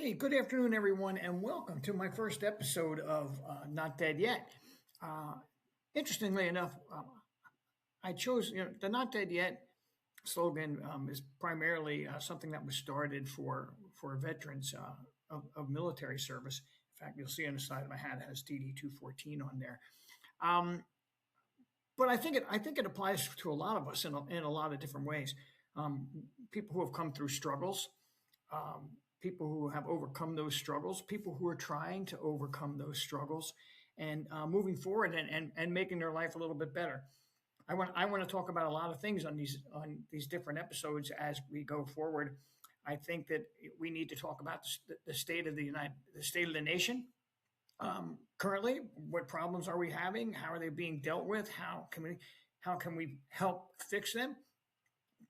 Hey, good afternoon, everyone, and welcome to my first episode of Not Dead Yet. Uh, Interestingly enough, I chose the Not Dead Yet slogan is primarily something that was started for veterans of military service. In fact, you'll see on the side of my hat it has DD 214 on there. Um, but I think it applies to a lot of us in a lot of different ways. Um, People who have come through struggles, people who have overcome those struggles, people who are trying to overcome those struggles, and moving forward and making their life a little bit better. I want to talk about a lot of things on these different episodes as we go forward. I think that we need to talk about the state of the state of the nation currently. What problems are we having? How are they being dealt with? How can we help fix them?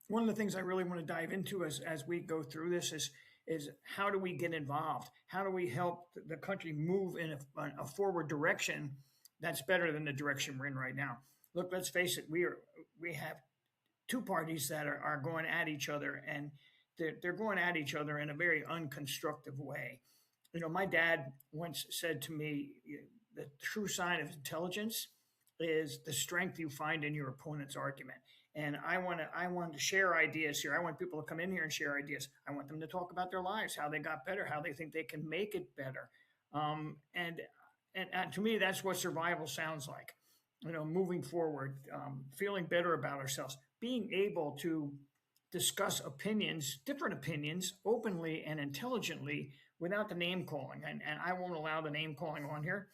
One of the things I really want to dive into as we go through this is how do we get involved? How do we help the country move in a forward direction that's better than the direction we're in right now? Look, let's face it, we have two parties that are going at each other, and they're going at each other in a very unconstructive way. My dad once said to me, the true sign of intelligence is the strength you find in your opponent's argument. And I want to share ideas here. I want people to come in here and share ideas. I want them to talk about their lives, how they got better, how they think they can make it better. And to me, that's what survival sounds like. Moving forward, feeling better about ourselves, being able to discuss opinions, different opinions, openly and intelligently without the name calling. And I won't allow the name calling on here.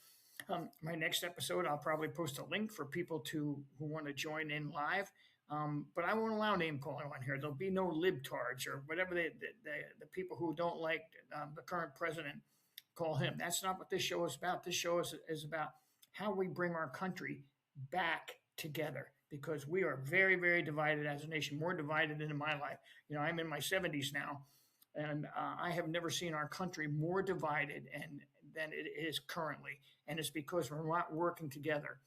My next episode, I'll probably post a link for people who want to join in live. But I won't allow name calling on here. There'll be no libtards or whatever the people who don't like the current president call him. That's not what this show is about. This show is about how we bring our country back together, because we are very, very divided as a nation, more divided than in my life. I'm in my 70s now, and I have never seen our country more divided than it is currently. And it's because we're not working together.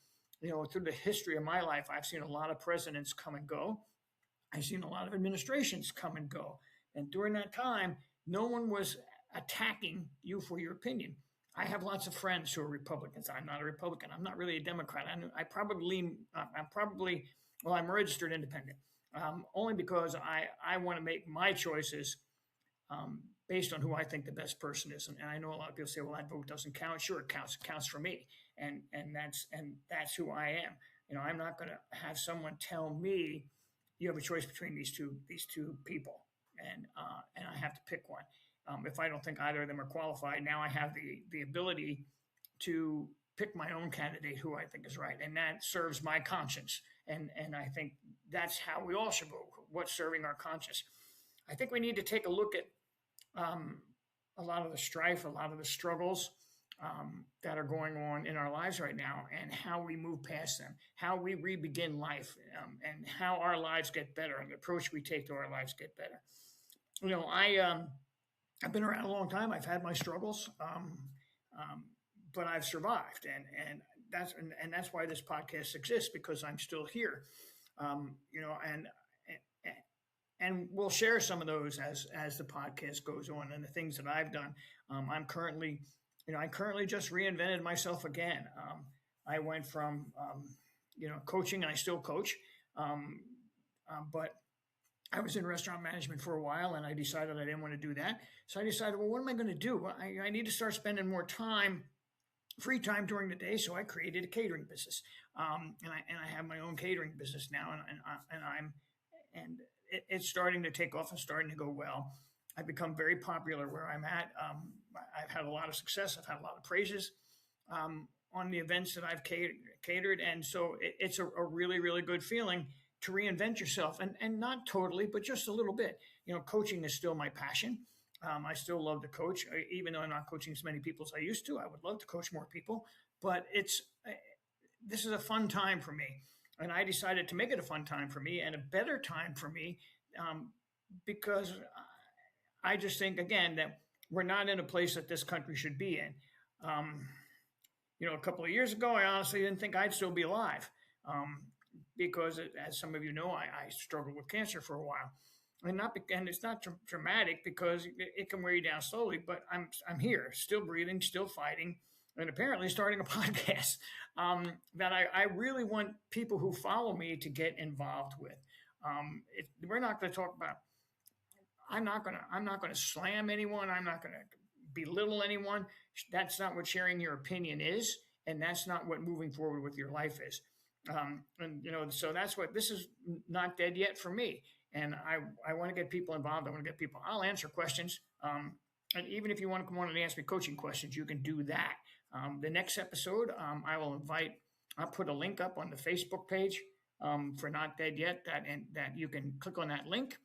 Through the history of my life, I've seen a lot of presidents come and go. I've seen a lot of administrations come and go. And during that time, no one was attacking you for your opinion. I have lots of friends who are Republicans. I'm not a Republican. I'm not really a Democrat. I probably lean, I'm a registered independent, only because I want to make my choices based on who I think the best person is. And I know a lot of people say, well, that vote doesn't count. Sure, it counts. It counts for me. And that's who I am. I'm not going to have someone tell me you have a choice between these two people, and I have to pick one. If I don't think either of them are qualified, now I have the ability to pick my own candidate who I think is right, and that serves my conscience. And I think that's how we all should vote. What's serving our conscience? I think we need to take a look at a lot of the strife, a lot of the struggles that are going on in our lives right now, and how we move past them, how we re-begin life, and how our lives get better, and the approach we take to our lives get better. I've been around a long time. I've had my struggles, but I've survived, and that's why this podcast exists, because I'm still here. And we'll share some of those as the podcast goes on, and the things that I've done. I currently just reinvented myself again. I went from coaching, and I still coach, but I was in restaurant management for a while, and I decided I didn't want to do that. So I decided, well, what am I going to do? Well, I need to start spending more time, free time during the day. So I created a catering business, and I have my own catering business now, and it's starting to take off and starting to go well. I've become very popular where I'm at. I've had a lot of success. I've had a lot of praises on the events that I've catered. And so it's a really, really good feeling to reinvent yourself, and not totally, but just a little bit. Coaching is still my passion. I still love to coach, even though I'm not coaching as many people as I used to. I would love to coach more people, but this is a fun time for me. And I decided to make it a fun time for me and a better time for me, because I just think, again, that we're not in a place that this country should be in. A couple of years ago, I honestly didn't think I'd still be alive, because, as some of you know, I struggled with cancer for a while. and it's not dramatic because it can wear you down slowly. But I'm here, still breathing, still fighting, and apparently starting a podcast that I really want people who follow me to get involved with. We're not going to talk about. I'm not gonna slam anyone. I'm not gonna belittle anyone. That's not what sharing your opinion is, and that's not what moving forward with your life is. And so that's what this is not dead yet for me. And I want to get people involved. I want to get people. I'll answer questions. And even if you want to come on and ask me coaching questions, you can do that. The next episode, I will invite. I'll put a link up on the Facebook page for Not Dead Yet. That you can click on that link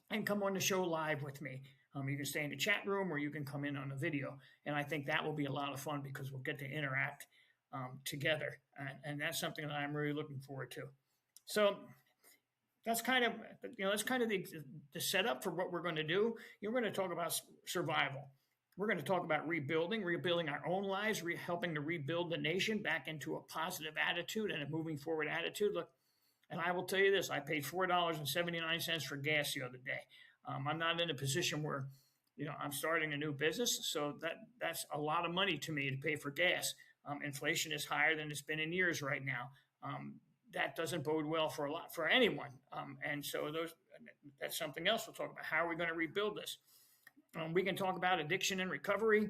and come on the show live with me. You can stay in the chat room or you can come in on a video. And I think that will be a lot of fun because we'll get to interact together. And that's something that I'm really looking forward to. So that's kind of, the setup for what we're going to do. We're going to talk about survival. We're going to talk about rebuilding our own lives, helping to rebuild the nation back into a positive attitude and a moving forward attitude. Look, and I will tell you this, I paid $4.79 for gas the other day. I'm not in a position where, I'm starting a new business. So that's a lot of money to me to pay for gas. Inflation is higher than it's been in years right now. That doesn't bode well for anyone. And so that's something else we'll talk about. How are we going to rebuild this? We can talk about addiction and recovery,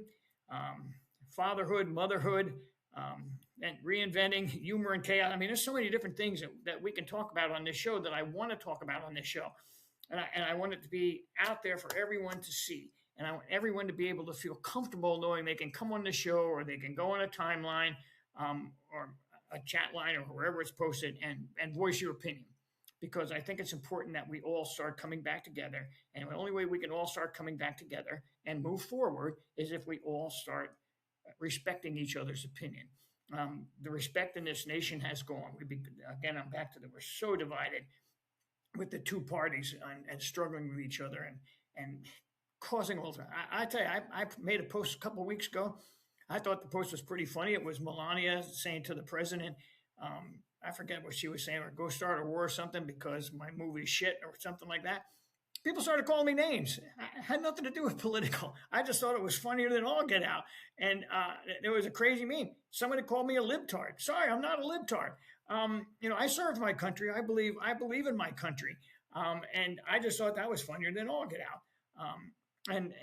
fatherhood, motherhood, and reinventing humor and chaos. I mean, there's so many different things that we can talk about on this show that I want to talk about on this show. And I want it to be out there for everyone to see. And I want everyone to be able to feel comfortable knowing they can come on the show or they can go on a timeline or a chat line or wherever it's posted and voice your opinion. Because I think it's important that we all start coming back together. And the only way we can all start coming back together and move forward is if we all start respecting each other's opinion. The respect in this nation has gone. Again, I'm back to that. We're so divided with the two parties and struggling with each other and causing all that. I tell you, I made a post a couple of weeks ago. I thought the post was pretty funny. It was Melania saying to the president, I forget what she was saying, or go start a war or something because my movie's shit or something like that. People started calling me names. It had nothing to do with political. I just thought it was funnier than all get out. And there was a crazy meme. Somebody called me a libtard. Sorry, I'm not a libtard. I served my country. I believe in my country. And I just thought that was funnier than all get out. And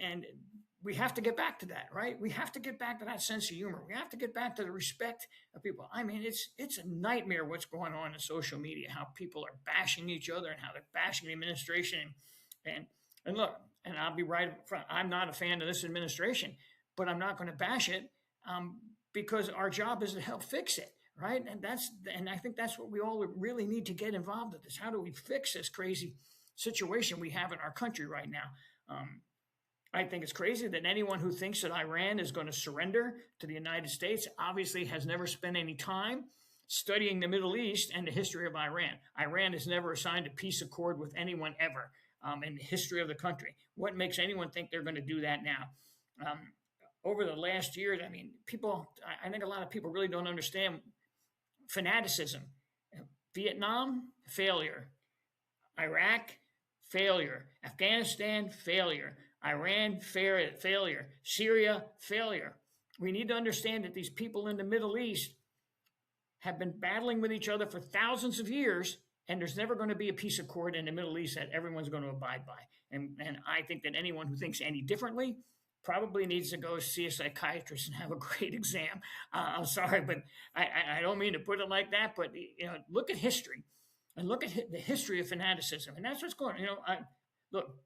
we have to get back to that, right? We have to get back to that sense of humor. We have to get back to the respect of people. I mean, it's a nightmare what's going on in social media, how people are bashing each other and how they're bashing the administration. And look, and I'll be right up front. I'm not a fan of this administration, but I'm not going to bash it because our job is to help fix it, right? And I think that's what we all really need to get involved with. Is how do we fix this crazy situation we have in our country right now? I think it's crazy that anyone who thinks that Iran is going to surrender to the United States obviously has never spent any time studying the Middle East and the history of Iran. Iran has never signed a peace accord with anyone ever in the history of the country. What makes anyone think they're going to do that now? Over the last year, I mean, I think a lot of people really don't understand fanaticism. Vietnam, failure. Iraq, failure. Afghanistan, failure. Iran, failure. Syria, failure. We need to understand that these people in the Middle East have been battling with each other for thousands of years, and there's never going to be a peace accord in the Middle East that everyone's going to abide by. And I think that anyone who thinks any differently probably needs to go see a psychiatrist and have a great exam. I'm sorry, but I don't mean to put it like that, but look at history and look at the history of fanaticism. And that's what's going on. Look,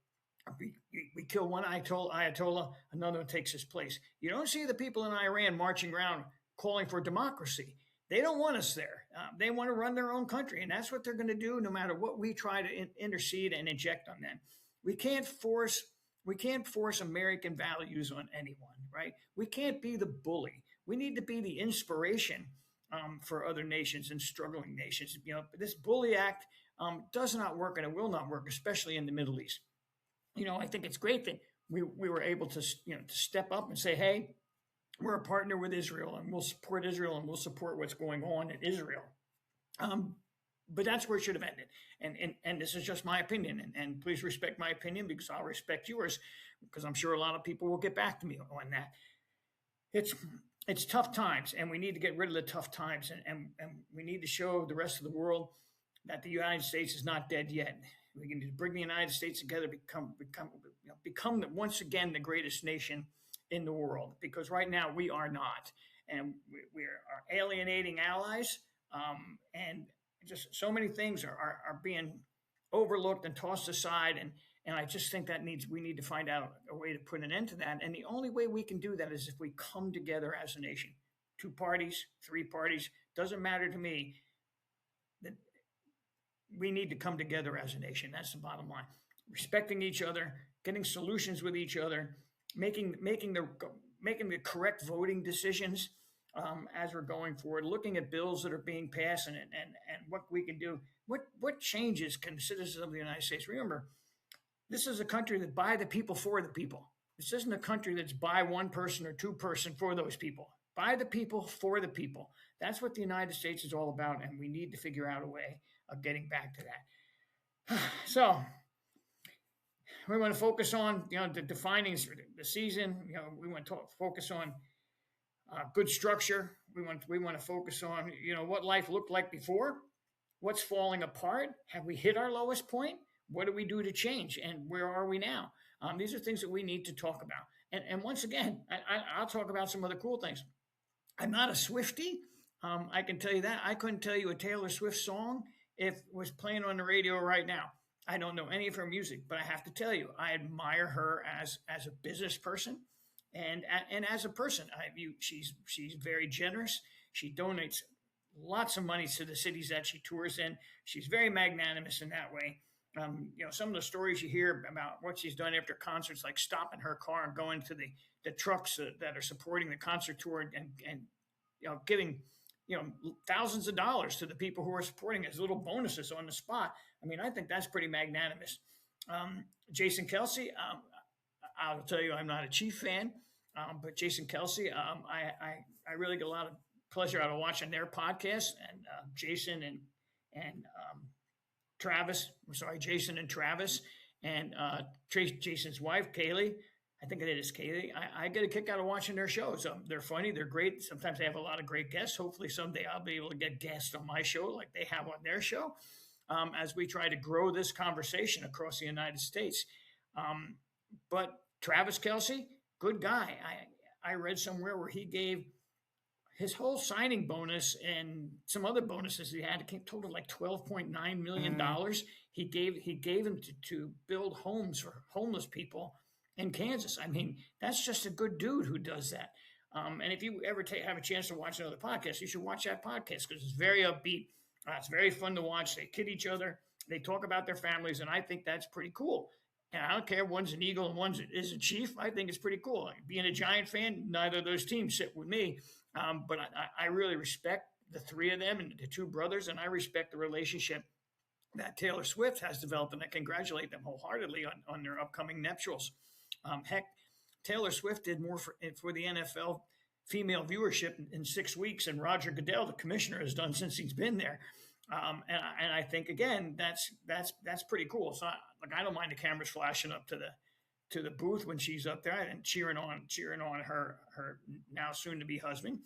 we kill one Ayatollah, another one takes his place. You don't see the people in Iran marching around calling for democracy. They don't want us there. They want to run their own country, and that's what they're going to do no matter what we try to intercede and inject on them. We can't force American values on anyone, right? We can't be the bully. We need to be the inspiration for other nations and struggling nations. This bully act does not work, and it will not work, especially in the Middle East. I think it's great that we were able to step up and say, hey, we're a partner with Israel and we'll support Israel and we'll support what's going on in Israel. But that's where it should have ended. And this is just my opinion. And please respect my opinion because I'll respect yours because I'm sure a lot of people will get back to me on that. It's it's tough times, and we need to get rid of the tough times, and we need to show the rest of the world that the United States is not dead yet. We can bring the United States together, become once again the greatest nation in the world. Because right now we are not, and we are alienating allies, and just so many things are being overlooked and tossed aside, and I just think that we need to find out a way to put an end to that. And the only way we can do that is if we come together as a nation. Two parties, three parties, doesn't matter to me. That we need to come together as a nation. That's the bottom line. Respecting each other, getting solutions with each other, making the correct voting decisions as we're going forward. Looking at bills that are being passed and what we can do. What changes can citizens of the United States remember? This is a country that by the people for the people. This isn't a country that's by one person or two person for those people. By the people for the people. That's what the United States is all about, and we need to figure out a way of getting back to that. So we want to focus on the defining the season. We want to focus on good structure. We want to focus on what life looked like before. What's falling apart? Have we hit our lowest point? What do we do to change? And where are we now? These are things that we need to talk about. And once again, I'll talk about some other cool things. I'm not a Swiftie. I can tell you that. I couldn't tell you a Taylor Swift song if it was playing on the radio right now. I don't know any of her music, but I have to tell you, I admire her as a business person and as a person. She's very generous. She donates lots of money to the cities that she tours in. She's very magnanimous in that way. Some of the stories you hear about what she's done after concerts, like stopping her car and going to the trucks that are supporting the concert tour and giving thousands of dollars to the people who are supporting as little bonuses on the spot. I mean, I think that's pretty magnanimous. Jason Kelsey, I'll tell you, I'm not a Chief fan, but Jason Kelsey, I really get a lot of pleasure out of watching their podcast and Jason and Jason and Travis and Jason's wife, Kaylee. I think it is Kaylee. I get a kick out of watching their shows. They're funny. They're great. Sometimes they have a lot of great guests. Hopefully someday I'll be able to get guests on my show like they have on their show as we try to grow this conversation across the United States. But Travis Kelsey, good guy. I read somewhere where he gave his whole signing bonus and some other bonuses he had totaled like $12.9 million. He gave him to build homes for homeless people in Kansas. I mean, that's just a good dude who does that. And if you ever have a chance to watch another podcast, you should watch that podcast because it's very upbeat. It's very fun to watch. They kid each other. They talk about their families, and I think that's pretty cool. And I don't care, one's an Eagle and one's is a Chief. I think it's pretty cool. Being a Giant fan, neither of those teams sit with me. But I really respect the three of them and the two brothers, and I respect the relationship that Taylor Swift has developed, and I congratulate them wholeheartedly on their upcoming nuptials. Heck, Taylor Swift did more for the NFL female viewership in 6 weeks than Roger Goodell, the commissioner, has done since he's been there. And I think again that's pretty cool. So I don't mind the cameras flashing up to the booth when she's up there and cheering on her now soon to be husband.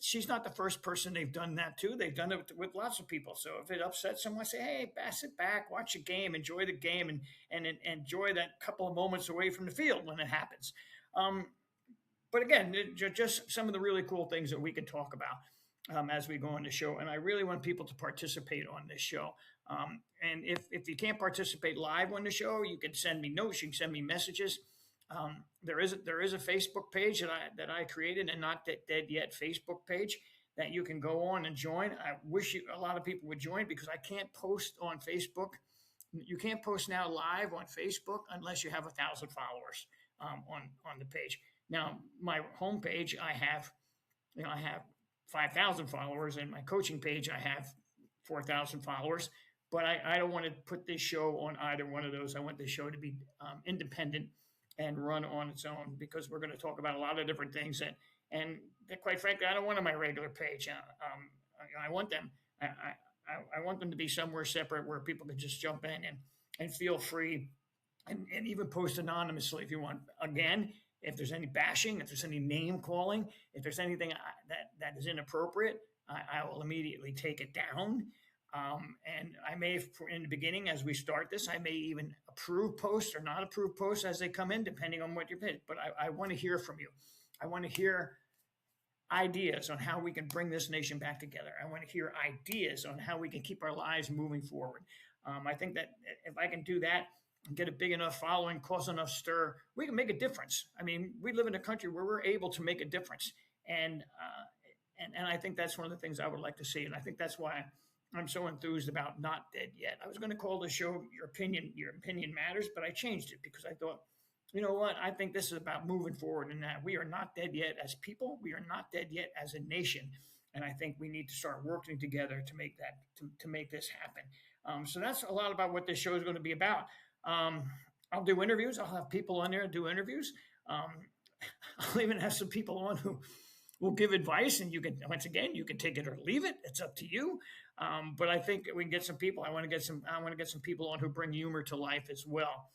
She's not the first person they've done that to. They've done it with lots of people. So if it upsets someone, say, hey, sit back, watch the game, enjoy the game, and enjoy that couple of moments away from the field when it happens. But again, just some of the really cool things that we can talk about as we go on the show. And I really want people to participate on this show. And if you can't participate live on the show, you can send me notes. You can send me messages. There is a Facebook page that I created, and Not Dead Yet Facebook page that you can go on and join. I wish a lot of people would join because I can't post on Facebook. You can't post now live on Facebook unless you have 1,000 followers on the page. Now, my homepage, I have 5,000 followers, and my coaching page, I have 4,000 followers. But I don't want to put this show on either one of those. I want this show to be independent and run on its own because we're going to talk about a lot of different things. And quite frankly, I don't want on my regular page. I want them. I want them to be somewhere separate where people can just jump in and feel free and even post anonymously if you want. Again, if there's any bashing, if there's any name calling, if there's anything that is inappropriate, I will immediately take it down. And I may, in the beginning, as we start this, I may even approve posts or not approve posts as they come in, depending on what you're paid. But I want to hear from you. I want to hear ideas on how we can bring this nation back together. I want to hear ideas on how we can keep our lives moving forward. I think that if I can do that, get a big enough following, cause enough stir, we can make a difference. I mean, we live in a country where we're able to make a difference, and I think that's one of the things I would like to see, and I think that's why I'm so enthused about Not Dead Yet. I was going to call the show Your Opinion Matters, but I changed it because I thought, you know what? I think this is about moving forward, and that we are not dead yet as people. We are not dead yet as a nation, and I think we need to start working together to make that to make this happen. So that's a lot about what this show is going to be about. I'll do interviews. I'll have people on there and do interviews. I'll even have some people on who will give advice, and you can, once again, you can take it or leave it. It's up to you. But I think we can get some people. I want to get some people on who bring humor to life as well.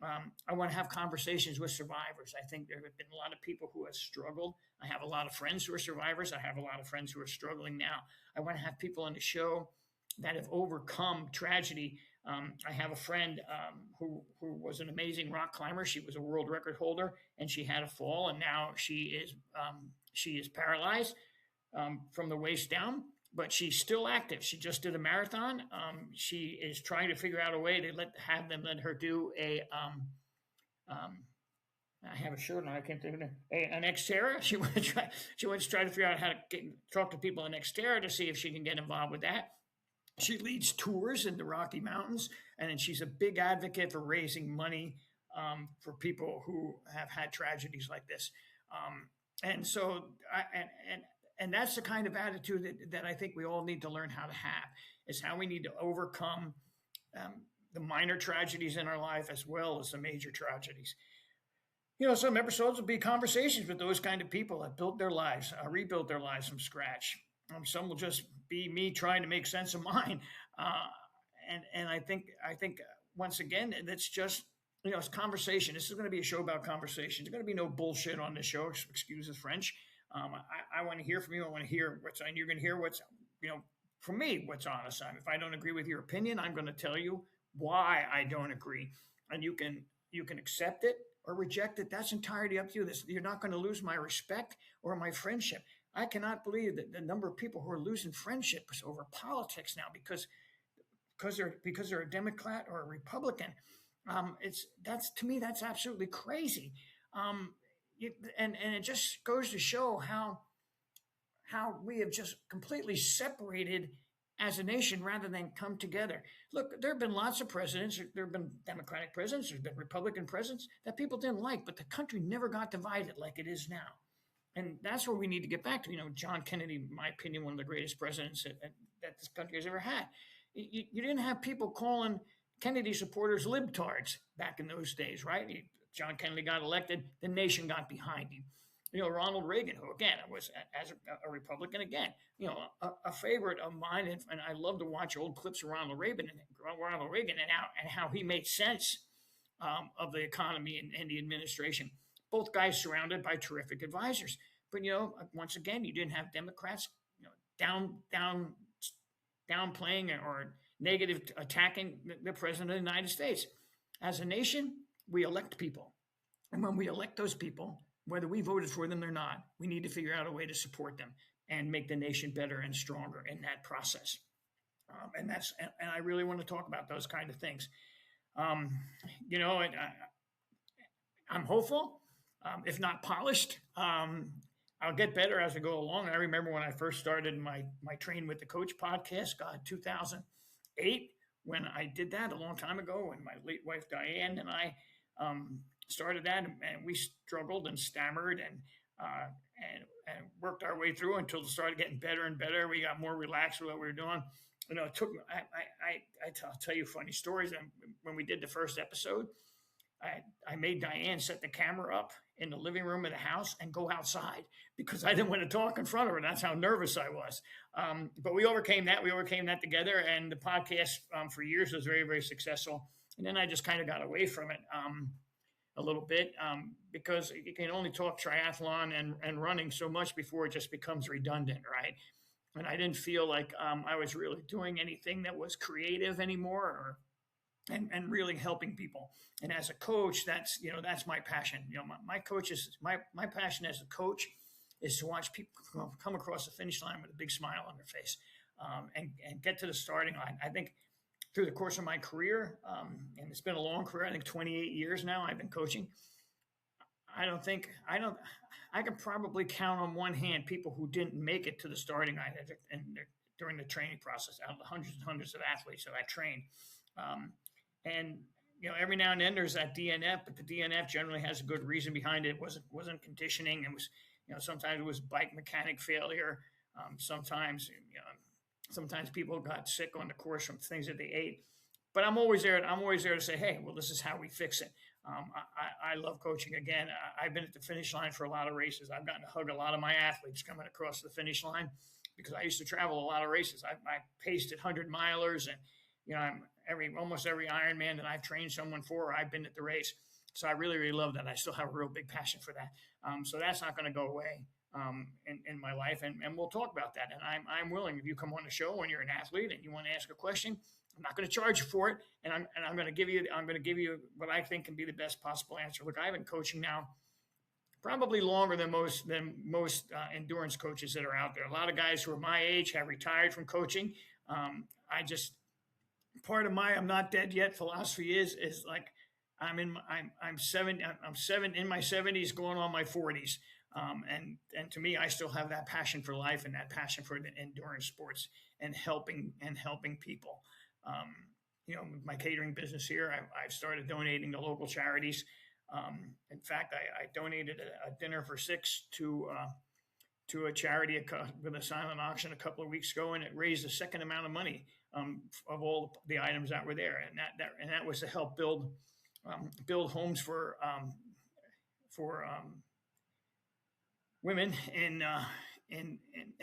I want to have conversations with survivors. I think there have been a lot of people who have struggled. I have a lot of friends who are survivors. I have a lot of friends who are struggling now. I want to have people on the show that have overcome tragedy. I have a friend who was an amazing rock climber. She was a world record holder, and she had a fall, and now she is paralyzed from the waist down, but she's still active. She just did a marathon. She is trying to figure out a way to let her do a. I have a shirt on. I can't think of it. An Xterra. She wants to try to figure out how to talk to people on Xterra to see if she can get involved with that. She leads tours in the Rocky Mountains, and then she's a big advocate for raising money for people who have had tragedies like this. And so, and that's the kind of attitude that I think we all need to learn how to have, is how we need to overcome the minor tragedies in our life as well as the major tragedies. You know, some episodes will be conversations with those kind of people that built their lives, rebuilt their lives from scratch. Some will just be me trying to make sense of mine. And I think once again, that's just, you know, it's conversation. This is going to be a show about conversation. There's going to be no bullshit on this show. Excuse the French. I want to hear from you. I want to hear what's, and you're going to hear what's, you know, from me, what's honest. If I don't agree with your opinion, I'm going to tell you why I don't agree. And you can accept it or reject it. That's entirely up to you. You're not going to lose my respect or my friendship. I cannot believe that the number of people who are losing friendships over politics now because they're a Democrat or a Republican. To me, that's absolutely crazy. And it just goes to show how we have just completely separated as a nation rather than come together. Look, there have been lots of presidents. There have been Democratic presidents. There's been Republican presidents that people didn't like, but the country never got divided like it is now. And that's where we need to get back to. You know, John Kennedy, in my opinion, one of the greatest presidents that this country has ever had. You didn't have people calling Kennedy supporters libtards back in those days, right? John Kennedy got elected, the nation got behind him. You know, Ronald Reagan, who again was as a Republican, again, you know, a favorite of mine, and I love to watch old clips of Ronald Reagan and how he made sense of the economy and the administration. Both guys surrounded by terrific advisors. But, you know, once again, you didn't have Democrats, you know, downplaying or negative attacking the president of the United States. As a nation, we elect people. And when we elect those people, whether we voted for them or not, we need to figure out a way to support them and make the nation better and stronger in that process. And I really want to talk about those kind of things. You know, I'm hopeful. If not polished, I'll get better as I go along. I remember when I first started my Train with the Coach podcast, 2008, when I did that a long time ago, when my late wife Diane and I started that, and we struggled and stammered and worked our way through until it started getting better and better. We got more relaxed with what we were doing. You know, it took. I'll tell you funny stories. When we did the first episode, I made Diane set the camera up in the living room of the house and go outside because I didn't want to talk in front of her. That's how nervous I was. But we overcame that. We overcame that together. And the podcast for years was very, very successful. And then I just kind of got away from it a little bit because you can only talk triathlon and running so much before it just becomes redundant, right? And I didn't feel like I was really doing anything that was creative anymore and really helping people. And as a coach, that's my passion. My coach is my passion as a coach is to watch people come across the finish line with a big smile on their face and get to the starting line. I think through the course of my career, and it's been a long career, I think 28 years now I've been coaching. I can probably count on one hand people who didn't make it to the starting line and during the training process out of the hundreds and hundreds of athletes that I trained. And every now and then there's that DNF, but the DNF generally has a good reason behind it. It wasn't conditioning. It was, sometimes it was bike mechanic failure. Sometimes people got sick on the course from things that they ate. But I'm always there to say, hey, well, this is how we fix it. I love coaching. Again, I've been at the finish line for a lot of races. I've gotten to hug a lot of my athletes coming across the finish line because I used to travel a lot of races. I paced at 100 milers, and I'm almost every Ironman that I've trained someone for, I've been at the race. So I really, really love that. I still have a real big passion for that. So that's not going to go away in my life, and we'll talk about that. And I'm willing, if you come on the show when you're an athlete and you want to ask a question, I'm not going to charge you for it, and I'm going to give you what I think can be the best possible answer. Look, I've been coaching now probably longer than most endurance coaches that are out there. A lot of guys who are my age have retired from coaching. Part of my "I'm not dead yet" philosophy is like I'm in my 70s, going on my 40s, and to me, I still have that passion for life and that passion for the endurance sports and helping people. My catering business here, I've started donating to local charities. In fact, I donated a dinner for 6 to a charity with a silent auction a couple of weeks ago, and it raised a second amount of money of all the items that were there, and that was to help build homes for women in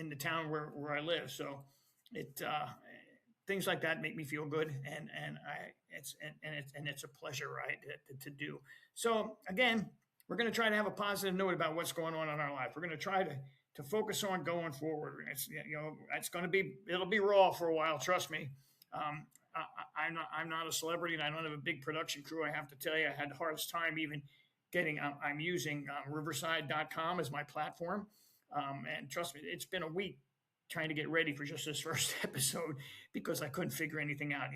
the town where I live. So things like that make me feel good, and it's a pleasure, right, to do. So again, we're going to try to have a positive note about what's going on in our life. We're going to try to focus on going forward. It'll be raw for a while. Trust me. I'm not a celebrity, and I don't have a big production crew. I have to tell you, I had the hardest time even getting. I'm using riverside.com as my platform, and trust me, it's been a week trying to get ready for just this first episode because I couldn't figure anything out.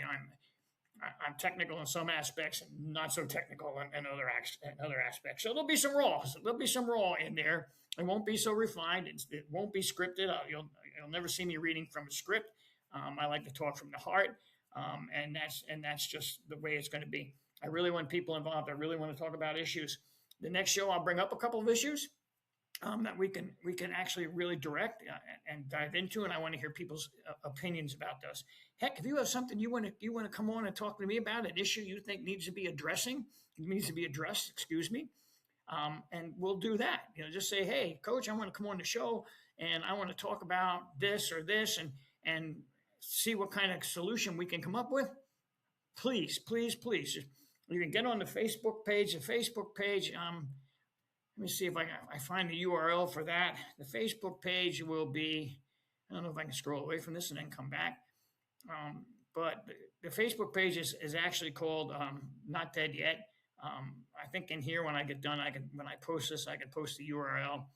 I'm technical in some aspects and not so technical in other aspects. So there'll be some raw. In there. It won't be so refined. It won't be scripted. You'll never see me reading from a script. I like to talk from the heart, and that's just the way it's going to be. I really want people involved. I really want to talk about issues. The next show, I'll bring up a couple of issues that we can actually really direct and dive into, and I want to hear people's opinions about those. Heck, if you have something you want to come on and talk to me about, an issue you think needs to be addressed, excuse me, and we'll do that. Just say, hey, Coach, I want to come on the show and I want to talk about this or this, and see what kind of solution we can come up with. Please, please, please. You can get on the Facebook page. Let me see if I find the URL for that. The Facebook page will be, I don't know if I can scroll away from this and then come back. But the Facebook page is actually called Not Dead Yet. I think in here when I get done, when I post this, I can post the URL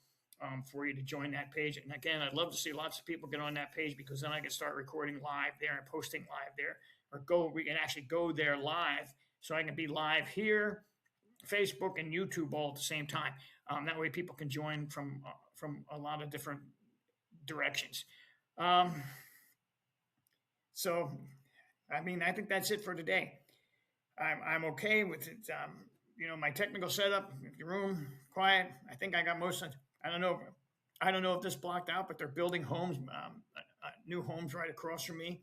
for you to join that page. And again, I'd love to see lots of people get on that page because then I can start recording live there and posting live there, we can actually go there live. So I can be live here, Facebook, and YouTube all at the same time. That way people can join from a lot of different directions. So, I think that's it for today. I'm okay with it. My technical setup, the room, quiet. I think I got most of it. I don't know if this blocked out, but they're building homes, new homes right across from me.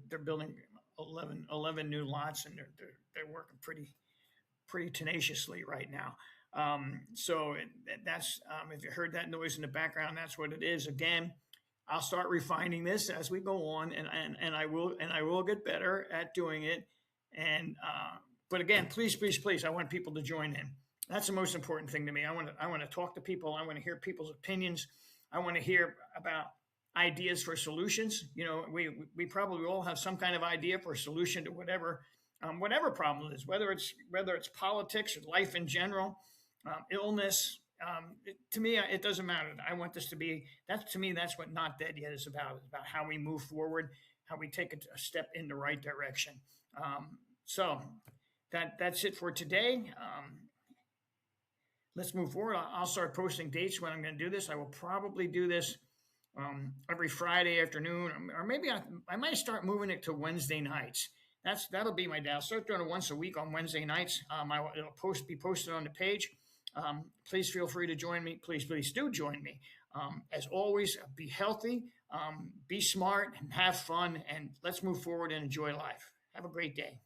They're building 11 new lots, and they're working pretty tenaciously right now. So that's if you heard that noise in the background, that's what it is. Again, I'll start refining this as we go on, and I will get better at doing it. And but again, please, I want people to join in. That's the most important thing to me. I want to talk to people. I want to hear people's opinions. I want to hear about ideas for solutions. You know, we probably all have some kind of idea for a solution to whatever problem it is, whether it's politics or life in general, illness. To me, it doesn't matter. I want this to be that. To me, that's what Not Dead Yet is about. It's about how we move forward, how we take a step in the right direction. So that's it for today. Let's move forward. I'll start posting dates when I'm going to do this. I will probably do this every Friday afternoon, or maybe I might start moving it to Wednesday nights. That'll be my day. I'll start doing it once a week on Wednesday nights. It'll be posted on the page. Please feel free to join me. Please do join me. As always, be healthy, be smart, and have fun, and let's move forward and enjoy life. Have a great day.